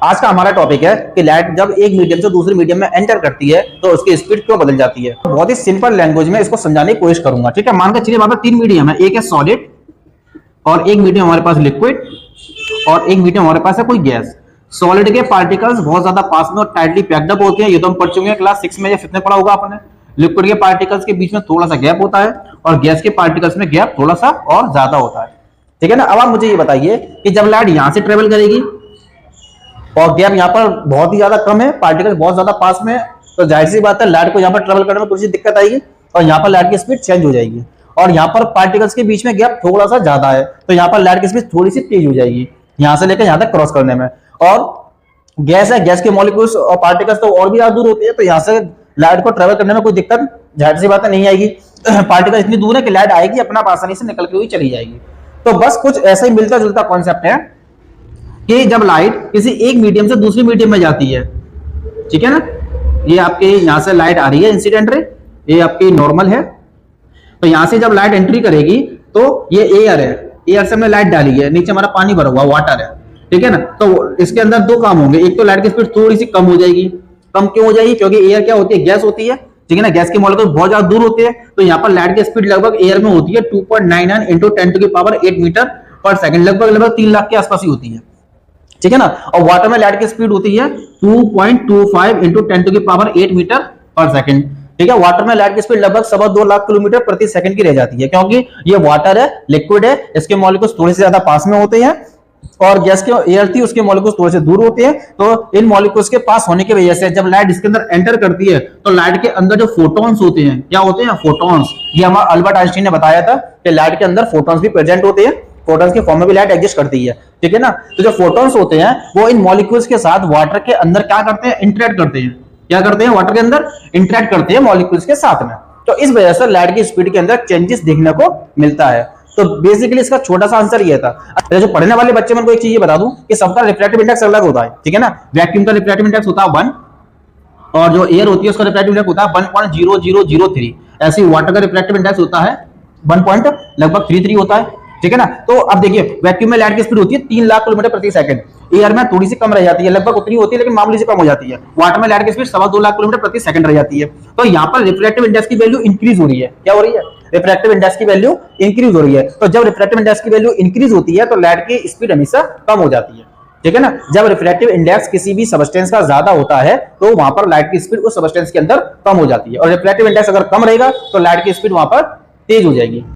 आज का हमारा टॉपिक है कि लाइट जब एक मीडियम से दूसरे मीडियम में एंटर करती है तो उसकी स्पीड क्यों बदल जाती है। बहुत ही सिंपल लैंग्वेज में इसको समझाने की कोशिश करूंगा। ठीक है, मान के चलिए वहां पर तीन मीडियम है, एक है सॉलिड और एक मीडियम हमारे पास लिक्विड और एक मीडियम हमारे पास है कोई गैस। सॉलिड के पार्टिकल्स बहुत ज्यादा पास में और टाइटली पैक्ड अप होते हैं, ये तो हम पढ़ चुके हैं क्लास 6 में या 5 में पढ़ा होगा आपने। लिक्विड के पार्टिकल्स के बीच में थोड़ा सा गैप होता है और गैस के पार्टिकल्स में गैप थोड़ा सा और ज्यादा होता है। ठीक है ना। अब आप मुझे ये बताइए कि जब लाइट यहां से ट्रेवल करेगी और गैप यहाँ पर बहुत ही ज्यादा कम है, पार्टिकल बहुत ज्यादा पास में है, तो जाहिर सी बात है लाइट को यहाँ पर ट्रेवल करने में थोड़ी सी दिक्कत आएगी और यहाँ पर लाइट की स्पीड चेंज हो जाएगी। और यहाँ पर पार्टिकल्स के बीच में गैप थोड़ा सा ज्यादा है तो यहाँ पर लाइट की स्पीड थोड़ी सी तेज हो जाएगी यहाँ से लेकर यहाँ तक क्रॉस करने में। और गैस है, गैस के मॉलिक्यूल्स और पार्टिकल्स तो और भी ज्यादा दूर होते हैं, तो यहाँ से लाइट को ट्रेवल करने में कोई दिक्कत जाहिर सी बात है नहीं आएगी। पार्टिकल इतनी दूर है कि लाइट आएगी अपना आसानी से निकल के हुई चली जाएगी। तो बस कुछ ऐसा ही मिलता जुलता कॉन्सेप्ट है कि जब लाइट किसी एक मीडियम से दूसरे मीडियम में जाती है, ठीक है ना, ये आपके यहां से लाइट आ रही है इंसिडेंट रे, ये आपकी नॉर्मल है, तो यहां से जब लाइट एंट्री करेगी तो ये एयर है, एयर से हमने लाइट डाली है, नीचे हमारा पानी भरा हुआ वाटर है, ठीक है ना। तो इसके अंदर दो काम होंगे, एक तो लाइट की स्पीड थोड़ी सी कम हो जाएगी। कम क्यों हो जाएगी? क्योंकि एयर क्या होती है, गैस होती है, ठीक है ना, गैस के मॉलिक्यूल बहुत ज्यादा दूर होते हैं, तो यहाँ पर लाइट की स्पीड लगभग एयर में होती है 2.99 इंटू 10⁸ मीटर पर सेकंड, लगभग 3 लाख के आसपास ही होती है, ठीक है ना। और वाटर में लाइट की स्पीड होती है 2.25 इंटू 10⁸ मीटर पर सेकंड, ठीक है। वाटर में लाइट की स्पीड लगभग 2.25 लाख किलोमीटर प्रति सेकंड की रह जाती है, क्योंकि ये वाटर है, लिक्विड है, इसके मॉलिक्यूल्स थोड़े से ज्यादा पास में होते हैं और गैस के एयर थी उसके मॉलिक्यूल्स थोड़े से दूर होते हैं। तो इन मॉलिक्यूल्स के पास होने की वजह से जब लाइट इसके अंदर एंटर करती है तो लाइट के अंदर जो फोटॉन्स होते हैं, क्या होते हैं, फोटॉन्स। ये हमारा अल्बर्ट आइंस्टीन ने बताया था कि लाइट के अंदर फोटॉन्स भी प्रेजेंट होते हैं, फोटॉन्स के फॉर्म में भी लाइट एग्जिस्ट करती है, ठीक है ना। तो जो फोटॉन्स होते हैं वो इन मॉलिक्यूल्स के साथ वाटर के अंदर क्या करते हैं, इंटरेक्ट करते हैं। क्या करते हैं? वाटर के अंदर इंटरेक्ट करते हैं मॉलिक्यूल्स के साथ में। तो इस वजह से लाइट की स्पीड के अंदर चेंजेस देखने को मिलता है। तो बेसिकली इसका छोटा सा आंसर ये था। अच्छा, जो पढ़ने वाले बच्चे, मैं उनको एक चीज ये बता दूं कि सबका रिफ्रैक्टिव इंडेक्स अलग होता है, ठीक है ना। वैक्यूम का रिफ्रैक्टिव इंडेक्स होता है 1 और जो एयर होती है उसका रिफ्रैक्टिव इंडेक्स होता है 1.0003। ऐसे ही वाटर का रिफ्रैक्टिव इंडेक्स होता है 1.33 होता है, ठीक है ना। तो अब देखिए, वैक्यूम में लाइट की स्पीड होती है 3 लाख किलोमीटर प्रति सेकंड, एयर में थोड़ी सी कम रह जाती है, लगभग उतनी होती है लेकिन मामूली से कम हो जाती है। वाटर में लाइट की स्पीड 2.25 लाख किलोमीटर प्रति सेकंड रह जाती है। तो यहाँ पर रिफ्रैक्टिव इंडेक्स की वैल्यू इंक्रीज हो रही है। क्या हो रही है? रिफ्रैक्टिव इंडेक्स की वैल्यू इंक्रीज हो रही है। तो जब रिफ्रैक्टिव इंडेक्स की वैल्यू इंक्रीज होती है तो लाइट की स्पीड हमेशा कम हो जाती है, ठीक है ना। जब रिफ्रैक्टिव इंडेक्स किसी भी सबस्टेंस का ज्यादा होता है तो वहां पर लाइट की स्पीड उस सबस्टेंस के अंदर कम हो जाती है, और रिफ्रैक्टिव इंडेक्स अगर कम रहेगा तो लाइट की स्पीड वहां पर तेज हो जाएगी।